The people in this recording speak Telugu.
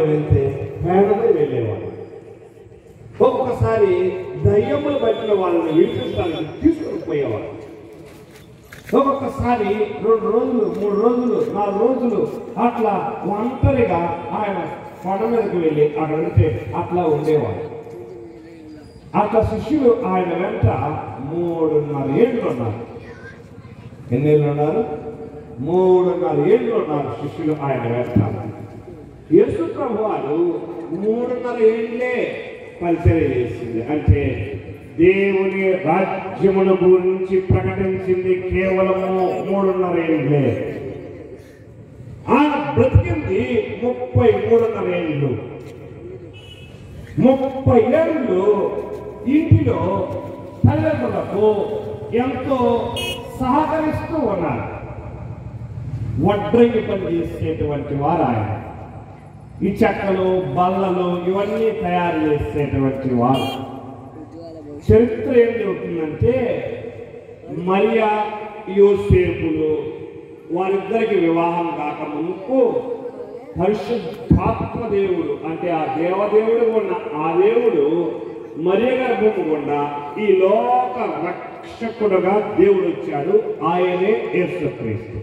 వెళ్తే పేడమై వెళ్ళేవాడు. ఒక్కొక్కసారి దయ్యములు పట్టిన వాళ్ళని విడిపించడానికి తీసుకుని పోయేవాడు. ఒక్కొక్కసారి 2 రోజులు 3 రోజులు 4 రోజులు అట్లా ఒంటరిగా ఆయన కొండ మీదకి వెళ్ళి అక్కడ ఉంటే అట్లా ఉండేవాడు. అట్లా శిష్యులు ఆయన వెంట 3.5 ఏళ్ళు ఉన్నారు. ఎన్నేళ్ళు ఉన్నారు? 3.5 ఏళ్ళు ఉన్నారు శిష్యులు ఆయన వెంట. యేసు ప్రభువారు 3.5 ఏళ్ళే పరిచయం చేసింది. అంటే దేవుని రాజ్యముల గురించి ప్రకటించింది కేవలము 3.5 ఏళ్ళే. ఆయన బ్రతికింది 33.5 ఏళ్ళు. 30 ఏళ్ళు ఇంటిలో తల్లిదండ్రులకు ఎంతో సహకరిస్తూ ఉన్నారు. వడ్రంగి పని చేసేటువంటి వారు ఆయన. ఈ చెక్కలు బల్లలు ఇవన్నీ తయారు చేసేటువంటి వారు. చరిత్ర ఏం చెబుతుందంటే మరియా యోసేపులు వారిద్దరికి వివాహం కాకముందుకు పరిశుద్ధాత్మ దేవుడు అంటే ఆ దేవదేవుడు ఉన్న ఆ దేవుడు మరియ గర్భము గుండా ఈ లోక రక్షకుడుగా దేవుడు వచ్చాడు. ఆయనే యేసుక్రీస్తు.